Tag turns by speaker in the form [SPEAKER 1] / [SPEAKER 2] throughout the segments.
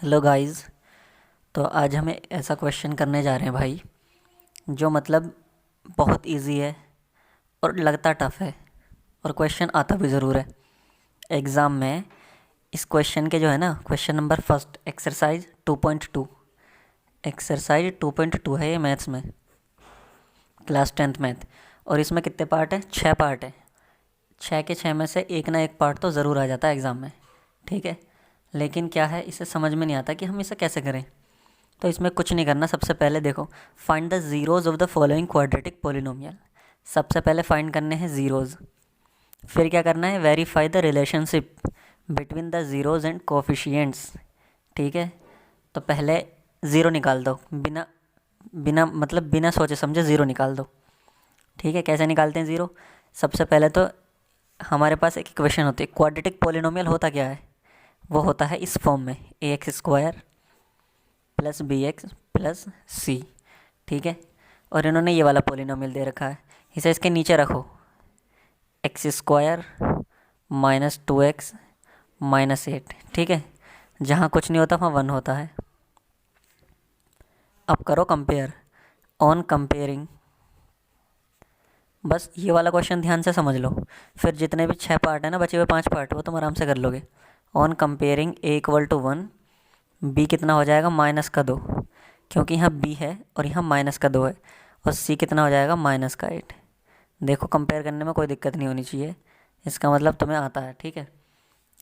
[SPEAKER 1] Hello guys. तो आज हम ऐसा क्वेश्चन करने जा रहे हैं भाई, जो मतलब बहुत इजी है और लगता टफ है, और क्वेश्चन आता भी ज़रूर है एग्ज़ाम में। इस क्वेश्चन के जो है ना, question number first, exercise 2.2। Exercise 2.2 है ये मैथ्स में, क्लास 10th मैथ। और इसमें कितने पार्ट हैं? 6 पार्ट हैं। 6 के 6 में से एक ना एक पार्ट तो ज़रूर आ जाता है एग्ज़ाम में, ठीक है। लेकिन क्या है, इसे समझ में नहीं आता कि हम इसे कैसे करें। तो इसमें कुछ नहीं करना। सबसे पहले देखो, find the zeros of the following quadratic polynomial. सबसे पहले फाइंड करने हैं ज़ीरोज़। फिर क्या करना है? Verify the relationship between the zeros and coefficients, ठीक है। तो पहले ज़ीरो निकाल दो, बिना बिना मतलब बिना सोचे समझे ज़ीरो निकाल दो, ठीक है। कैसे निकालते हैं ज़ीरो? सबसे पहले तो हमारे पास एक इक्वेशन होती है। क्वाड्रेटिक पोलिनोमियल होता क्या है? वो होता है इस फॉर्म में, A X square plus B X plus C, ठीक है। और इन्होंने ये वाला पोलिनोमियल दे रखा है, इसे इसके नीचे रखो, x square minus 2x minus 8, ठीक है। जहाँ कुछ नहीं होता वहाँ 1 होता है। अब करो कंपेयर। ऑन कंपेयरिंग, बस ये वाला क्वेश्चन ध्यान से समझ लो, फिर जितने भी 6 पार्ट है ना, बचे हुए 5 पार्ट, वो तुम आराम से कर लोगे। On comparing a equal to 1, b कितना हो जाएगा? माइनस का 2, क्योंकि यहाँ बी है और यहाँ माइनस का 2 है। और सी कितना हो जाएगा? माइनस का 8। देखो, कंपेयर करने में कोई दिक्कत नहीं होनी चाहिए, इसका मतलब तुम्हें आता है, ठीक है।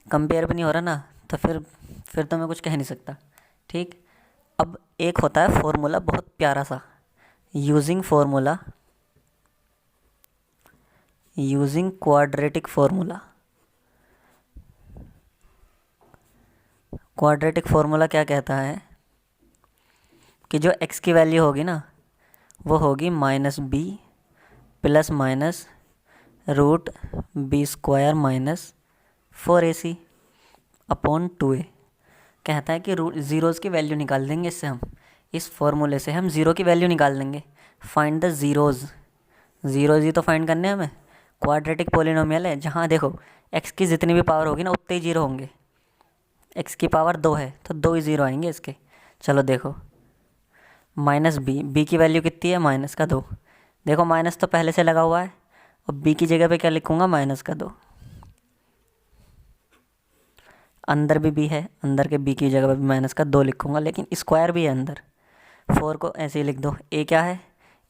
[SPEAKER 1] कंपेयर भी नहीं हो रहा ना, तो फिर तो मैं कुछ कह नहीं सकता, ठीक। अब एक होता है फॉर्मूला बहुत प्यारा सा, using formula, using quadratic formula. Quadratic formula क्या कहता है कि जो x की वैल्यू होगी ना, वो होगी -b plus minus root b square minus 4ac upon 2a। कहता है कि रूट ज़ीरोज़ की वैल्यू निकाल देंगे इससे हम, इस फॉर्मूले से हम ज़ीरो की वैल्यू निकाल देंगे। फाइंड द ज़ीरोज़, ज़ीरोज़ ही तो फाइंड करने हैं हमें। क्वाड्रेटिक पोलिनोमियल है, जहाँ देखो x की जितनी भी पावर होगी ना, उतने ही जीरो होंगे। x की पावर 2 है तो 2 ही ज़ीरो आएंगे इसके। चलो देखो, माइनस बी की वैल्यू कितनी है? माइनस का 2। देखो माइनस तो पहले से लगा हुआ है, और बी की जगह पे क्या लिखूँगा? माइनस का 2। अंदर भी बी है, अंदर के बी की जगह पे भी माइनस का 2 लिखूँगा, लेकिन स्क्वायर भी है अंदर। 4 को ऐसे ही लिख दो। ए क्या है?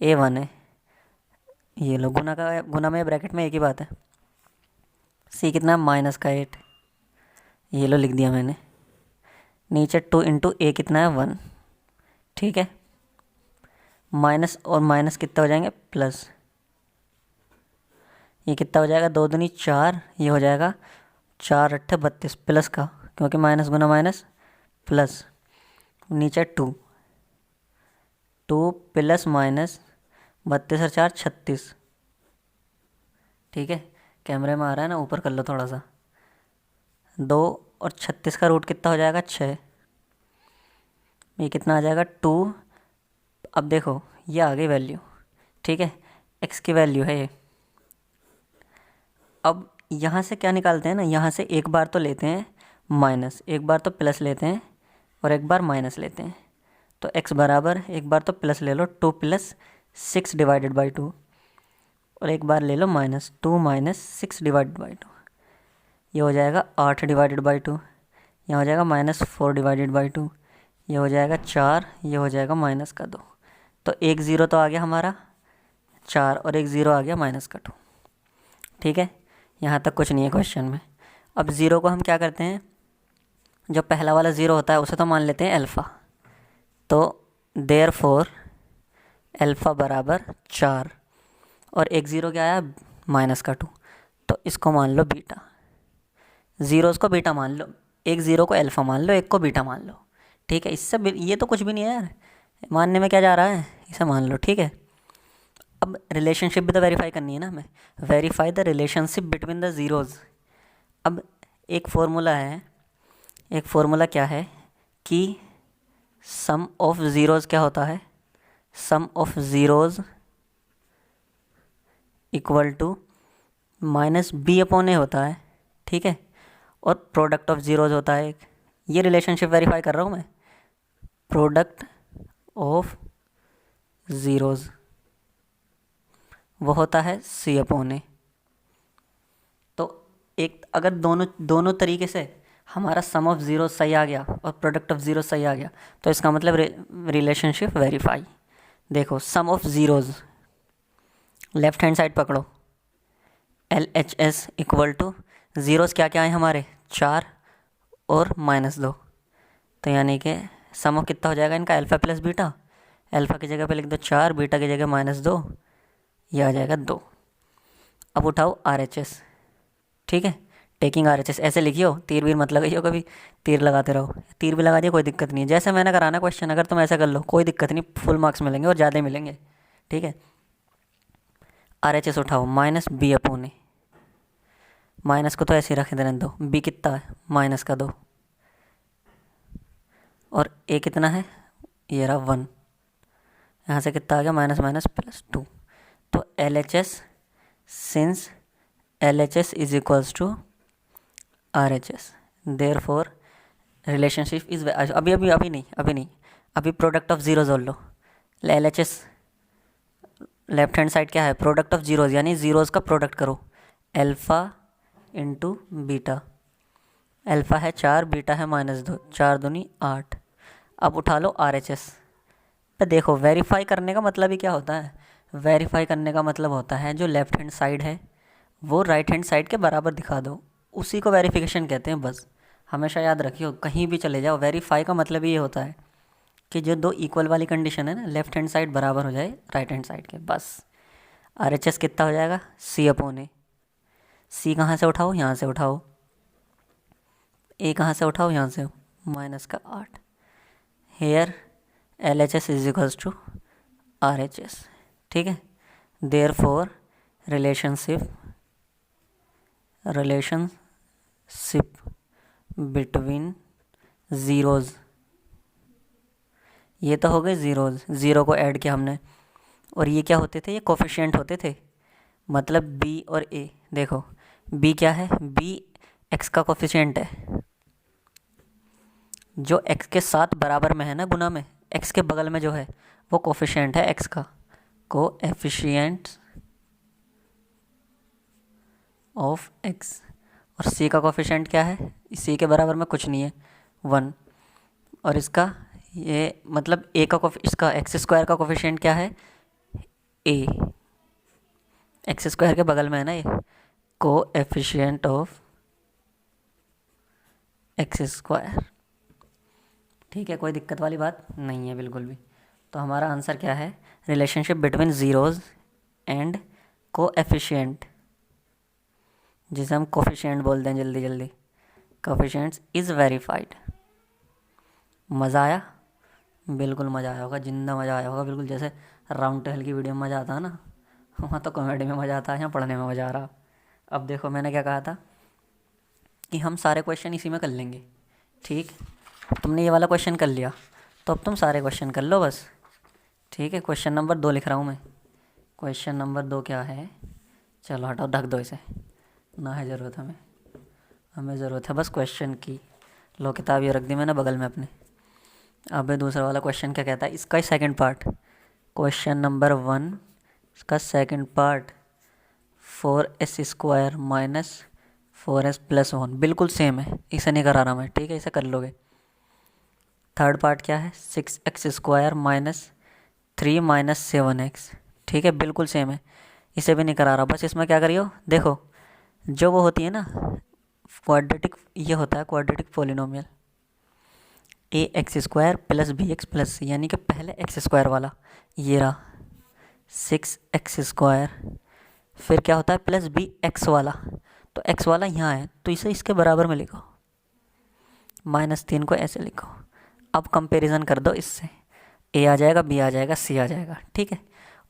[SPEAKER 1] ए 1 है। ये लो, गुना में ब्रैकेट में एक ही बात है। सी कितना है? माइनस का 8। ये लो, लिख दिया मैंने। नीचे 2 इंटू ए कितना है? 1, ठीक है। माइनस और माइनस कितना हो जाएंगे? प्लस। ये कितना हो जाएगा? 2 दूनी 4, ये हो जाएगा 4 अट्ठे 32 प्लस का, क्योंकि माइनस गुना माइनस प्लस। नीचे 2, 2 प्लस माइनस 32 और 4 36, ठीक है। कैमरे में आ रहा है ना, ऊपर कर लो थोड़ा सा। 2 और 36 का रूट कितना हो जाएगा? 6। ये कितना आ जाएगा? 2। अब देखो, ये आ गई वैल्यू, ठीक है। एक्स की वैल्यू है ये। अब यहाँ से क्या निकालते हैं ना, यहाँ से एक बार तो लेते हैं माइनस, एक बार तो प्लस लेते हैं, और एक बार माइनस लेते हैं। तो x बराबर, एक बार तो प्लस ले लो, 2 प्लस 6 डिवाइडेड बाई 2, और एक बार ले लो माइनस, 2 माइनस 6 डिवाइडेड बाई 2। ये हो जाएगा 8 डिवाइडेड बाई 2। यहाँ हो जाएगा -4 डिवाइडेड बाई 2। ये हो जाएगा 4, ये हो जाएगा माइनस का 2। तो एक ज़ीरो तो आ गया हमारा 4, और एक ज़ीरो आ गया माइनस का 2, ठीक है। यहाँ तक कुछ नहीं है क्वेश्चन में। अब ज़ीरो को हम क्या करते हैं, जो पहला वाला ज़ीरो होता है उसे तो मान लेते हैं अल्फ़ा। तो देयरफॉर अल्फ़ा बराबर 4, और एक ज़ीरो क्या आया? माइनस का 2, तो इसको मान लो बीटा। ज़ीरोज़ को बीटा मान लो, एक ज़ीरो को अल्फ़ा मान लो, एक को बीटा मान लो, ठीक है। इससे ये तो कुछ भी नहीं है यार, मानने में क्या जा रहा है, इसे मान लो, ठीक है। अब रिलेशनशिप भी तो वेरीफाई करनी है ना हमें। Verify the relationship between the zeros. अब एक फार्मूला है, एक फार्मूला क्या है कि सम ऑफ ज़ीरोज़ क्या होता है? Sum of zeros equal to minus B upon A होता है, ठीक है। और प्रोडक्ट ऑफ ज़ीरोज़ होता है एक, ये रिलेशनशिप वेरीफाई कर रहा हूँ मैं, प्रोडक्ट ऑफ ज़ीरोज़ वो होता है C/A। तो एक अगर दोनों दोनों तरीके से हमारा सम ऑफ ज़ीरो सही आ गया और प्रोडक्ट ऑफ ज़ीरो सही आ गया तो इसका मतलब रिलेशनशिप वेरीफाई। देखो sum of zeros, left hand side पकड़ो, LHS इक्वल टू ज़ीरोज़ क्या क्या है हमारे 4 और -2, तो यानी कि सम ऑफ कितना हो जाएगा इनका अल्फ़ा प्लस बीटा, अल्फ़ा की जगह पे लिख दो 4, बीटा की जगह -2, ये आ जाएगा 2। अब उठाओ RHS, ठीक है, टेकिंग RHS ऐसे लिखियो, तीर वीर मत लगाइयो कभी, तीर लगाते रहो, तीर भी लगा दिया कोई दिक्कत नहीं है, जैसे मैंने कराना क्वेश्चन अगर तुम ऐसा कर लो कोई दिक्कत नहीं, फुल मार्क्स मिलेंगे और ज़्यादा मिलेंगे, ठीक है। RHS उठाओ -B/A, माइनस को तो ऐसे ही रख देने दो, B कितना है -2 और A कितना है, ये रहा 1, यहाँ से कितना आ गया -+2। तो LHS since LHS is equals to RHS, therefore relationship is, अभी नहीं, अभी प्रोडक्ट ऑफ ज़ीरो जोड़ लो। LHS लेफ्ट हैंड साइड क्या है, प्रोडक्ट ऑफ ज़ीरोज़, यानी ज़ीरोज़ का प्रोडक्ट करो, अल्फ़ा इंटू बीटा, अल्फ़ा है 4, बीटा है -2, 4 दूनी 8। अब उठा लो RHS। तो देखो वेरीफाई करने का मतलब ही क्या होता है, वेरीफाई करने का मतलब होता है जो लेफ्ट हैंड साइड है वो राइट हैंड साइड के बराबर दिखा दो, उसी को वेरिफिकेशन कहते हैं। बस हमेशा याद रखियो, कहीं भी चले जाओ, वेरीफाई का मतलब ये होता है कि जो दो इक्वल वाली कंडीशन है ना, लेफ्ट हैंड साइड बराबर हो जाए राइट हैंड साइड के, बस। RHS कितना हो जाएगा C/A, C कहाँ से उठाओ, यहाँ से उठाओ, A कहाँ से उठाओ, यहाँ से, -8। Here LHS is equals to RHS, ठीक है। देयरफॉर रिलेशनशिप बिटवीन ज़ीरोज़, ये तो हो गए ज़ीरोज़, ज़ीरो को ऐड किया हमने, और ये क्या होते थे, ये कोफिशिएंट होते थे, मतलब B और A। देखो B क्या है, B x का कोफिशिएंट है, जो x के साथ बराबर में है ना, गुना में, x के बगल में जो है वो कोफिशिएंट है x का, कोएफिशिएंट ऑफ x। और C का कोफिशिएंट क्या है, C के बराबर में कुछ नहीं है 1, और इसका ये मतलब A का इसका x² का कोफिशिएंट क्या है A, x² के बगल में है ना ये, कोएफिशिएंट ऑफ x², ठीक है, कोई दिक्कत वाली बात नहीं है बिल्कुल भी। तो हमारा आंसर क्या है, relationship between zeros and coefficient, जिसे हम कोफिशिएंट बोलते हैं जल्दी जल्दी, कोफिशिएंट्स इज़ वेरीफाइड। मज़ा आया, बिल्कुल मज़ा आया होगा, जिंदा मज़ा आया होगा, बिल्कुल जैसे राउंड टेबल की वीडियो में मज़ा आता है ना, वहाँ तो कॉमेडी में मज़ा आता है, यहाँ पढ़ने में मज़ा आ रहा। अब देखो मैंने क्या कहा था कि हम सारे क्वेश्चन इसी में कर लेंगे, ठीक। तुमने ये वाला क्वेश्चन कर लिया तो अब तुम सारे क्वेश्चन कर लो बस, ठीक है। क्वेश्चन नंबर 2 लिख रहा हूँ मैं, क्वेश्चन नंबर 2 क्या है, चलो हटाओ, ढक दो इसे, ना है ज़रूरत हमें ज़रूरत है बस क्वेश्चन की। लो किताब ये रख दी मैंने बगल में अपने। अब दूसरा वाला क्वेश्चन क्या कहता है, इसका ही सेकंड पार्ट, क्वेश्चन नंबर 1 इसका सेकंड पार्ट, 4s² - 4s+1, बिल्कुल सेम है, इसे नहीं करा रहा मैं, ठीक है, इसे कर लोगे। थर्ड पार्ट क्या है, 6x² - 3 - 7x, ठीक है, बिल्कुल सेम है, इसे भी नहीं करा रहा। बस इसमें क्या करियो, देखो जो वो होती है ना क्वाड्रेटिक, ये होता है quadratic polynomial, ax² + bx + c, यानी कि पहले x² वाला ये रहा 6x², फिर क्या होता है +bx वाला, तो x वाला यहाँ है तो इसे इसके बराबर में लिखो, -3 को ऐसे लिखो। अब कंपैरिजन कर दो इससे, a आ जाएगा, b आ जाएगा, c आ जाएगा, ठीक है।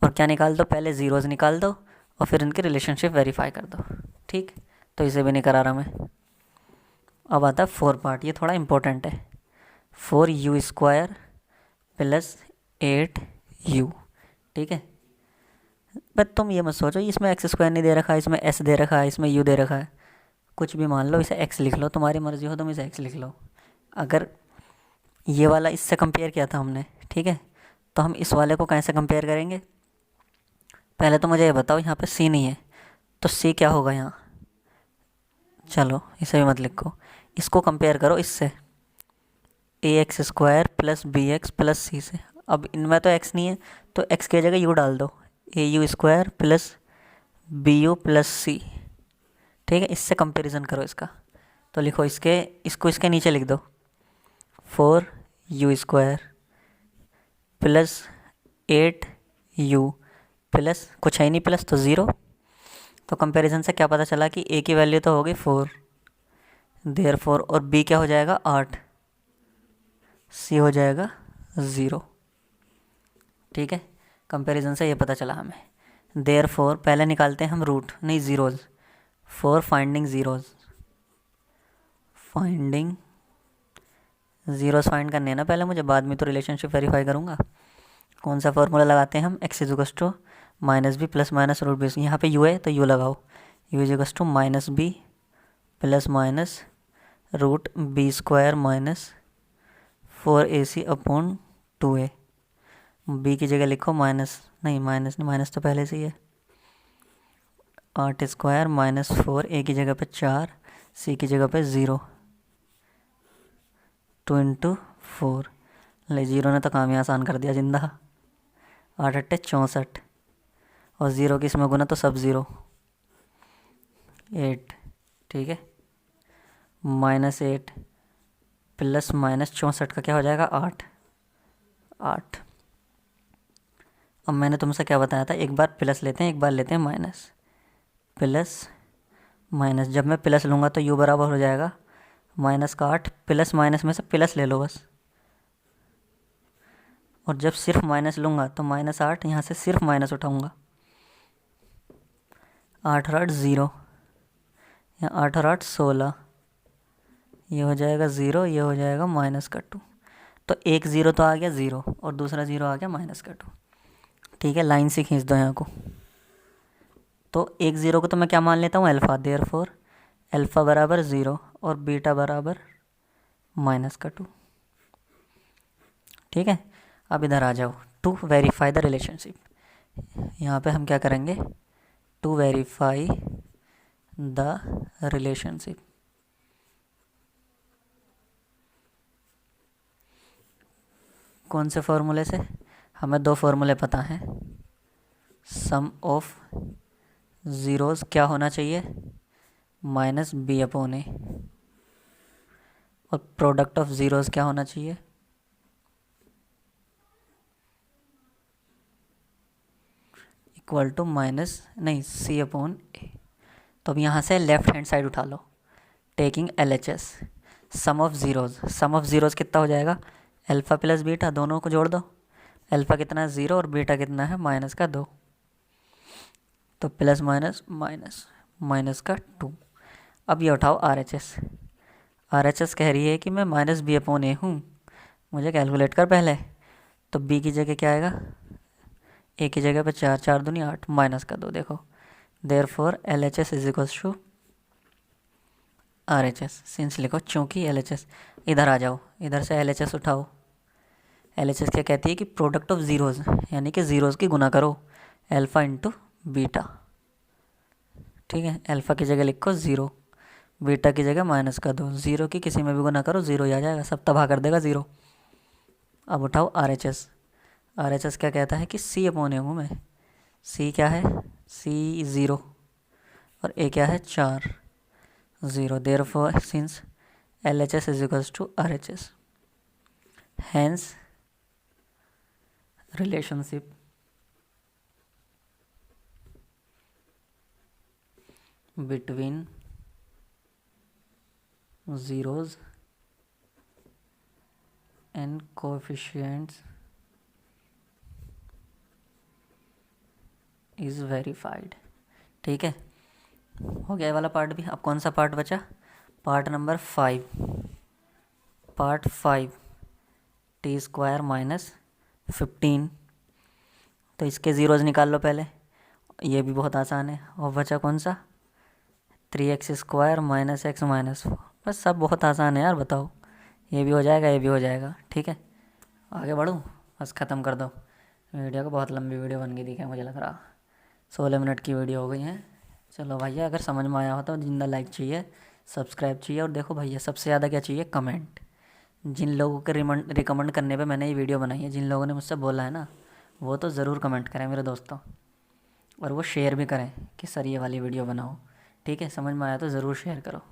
[SPEAKER 1] और क्या निकाल दो, पहले ज़ीरोज़ निकाल दो और फिर इनकी रिलेशनशिप वेरीफाई कर दो, ठीक। तो इसे भी नहीं करा रहा मैं। अब आता है 4 पार्ट, ये थोड़ा इम्पोर्टेंट है, 4u² + 8u, ठीक है। बट तुम ये मत सोचो इसमें x² नहीं दे रखा है, इसमें s दे रखा है, इसमें u दे रखा है, कुछ भी मान लो, इसे x लिख लो, तुम्हारी मर्ज़ी हो तुम इसे x लिख लो, अगर ये वाला इससे कंपेयर किया था हमने, ठीक है, तो हम इस वाले को कैसे कंपेयर करेंगे? पहले तो मुझे ये बताओ, यहाँ पे सी नहीं है तो सी क्या होगा यहाँ? चलो इसे भी मत लिखो, इसको कंपेयर करो इससे, A X square plus B X plus C से। अब इनमें तो एक्स नहीं है तो एक्स की जगह यू डाल दो, A U square plus B U plus C. ठीक है, इससे कंपेरिजन करो इसका, तो लिखो इसको इसके नीचे लिख दो, 4 you square plus 8 you plus कुछ है नहीं प्लस तो ज़ीरो। तो कंपैरिजन से क्या पता चला कि ए की वैल्यू तो हो गई 4, देयर 4, और बी क्या हो जाएगा 8, सी हो जाएगा 0। ठीक है, कंपैरिजन से ये पता चला हमें। देयर 4 पहले निकालते हैं हम रूट, नहीं zeros, for finding zeros, finding zeros find करने हैं ना पहले मुझे, बाद में तो रिलेशनशिप वेरीफाई करूँगा। कौन सा फॉर्मूला लगाते हैं हम? X is to minus b plus minus root b. यहाँ पे यू है तो यू लगाओ, u is to minus b plus minus root b square minus 4ac upon 2a। B की जगह लिखो माइनस, नहीं माइनस तो पहले से ही है, 8 स्क्वायर माइनस 4, ए की जगह पे 4, सी की जगह पे 0, 2 इंटू 4। ले, जीरो ने तो काम ही आसान कर दिया जिंदा। 8 अट्ठे 64, और ज़ीरो की इसमें गुना तो सब 0, 8। ठीक है, -8 प्लस माइनस 64 का क्या हो जाएगा 8। अब मैंने तुमसे क्या बताया था, एक बार प्लस लेते हैं एक बार लेते हैं माइनस, प्लस माइनस, जब मैं प्लस लूँगा तो यू बराबर हो जाएगा माइनस का 8, प्लस माइनस में से प्लस ले लो बस, और जब सिर्फ माइनस लूँगा तो -8, यहाँ से सिर्फ माइनस उठाऊँगा, 8 और 8 0, यहाँ 8 और 8 16, ये हो जाएगा 0, ये हो जाएगा -2। तो एक 0 तो आ गया 0 और दूसरा 0 आ गया -2। ठीक है, लाइन से खींच दो यहाँ को। तो एक 0 को तो मैं क्या मान लेता हूँ, अल्फ़ा, देयर फोर अल्फ़ा बराबर 0 और बीटा बराबर -2। ठीक है, अब इधर आ जाओ, टू वेरीफाई द रिलेशनशिप। यहाँ पे हम क्या करेंगे, टू वेरीफाई द रिलेशनशिप। कौन से फॉर्मूले से? हमें दो फॉर्मूले पता हैं। सम ऑफ ज़ीरोज़ क्या होना चाहिए, -b/a, और प्रोडक्ट ऑफ ज़ीरोज़ क्या होना चाहिए, इक्वल टू c/a। तो अब यहाँ से लेफ्ट हैंड साइड उठा लो, taking LHS, sum of zeros कितना हो जाएगा, अल्फ़ा प्लस बीटा, दोनों को जोड़ दो, अल्फ़ा कितना है 0 और बीटा कितना है -2, तो प्लस माइनस -2। अब ये उठाओ RHS कह रही है कि मैं -b/a हूँ, मुझे कैलकुलेट कर पहले। तो b की जगह क्या आएगा, a की जगह पे 4, 4 दूनी 8, -2 देखो, therefore LHS is equals to RHS। Since लिखो चूँकि LHS, इधर आ जाओ, इधर से LHS उठाओ। LHS क्या कहती है कि प्रोडक्ट ऑफ ज़ीरोज़, यानी कि ज़ीरोज़ की गुना करो अल्फ़ा इंटू बीटा। ठीक है, अल्फ़ा की जगह लिखो 0, बीटा की जगह -2, 0 की किसी में भी गुना करो 0 ही आ जाएगा, सब तबाह कर देगा 0। अब उठाओ RHS क्या कहता है कि c/a हूँ मैं, c क्या है, c 0 और a क्या है 4, 0, therefore since LHS is equals to RHS, hence relationship between zeros and coefficients is verified। ठीक है, हो गया वाला पार्ट भी। अब कौन सा पार्ट बचा, पार्ट नंबर 5, पार्ट 5, t² - 15। तो इसके ज़ीरोज़ निकाल लो पहले, ये भी बहुत आसान है। और बचा कौन सा, 3x² - x - 4। बस सब बहुत आसान है यार, बताओ ये भी हो जाएगा, ये भी हो जाएगा, ठीक है। आगे बढ़ूँ, बस ख़त्म कर दो वीडियो को। बहुत लंबी वीडियो बन गई थी क्या, मुझे लग रहा 16 मिनट की वीडियो हो गई है। चलो भैया, अगर समझ में आया हो तो जिंदा लाइक चाहिए, सब्सक्राइब चाहिए, और देखो भैया सबसे ज़्यादा क्या चाहिए, कमेंट। जिन लोगों के रिकमेंड करने पे मैंने ये वीडियो बनाई है, जिन लोगों ने मुझसे बोला है ना, वो तो ज़रूर कमेंट करें मेरे दोस्तों, और वो शेयर भी करें कि सर ये वाली वीडियो बनाओ, ठीक है। समझ में आया तो ज़रूर शेयर करो।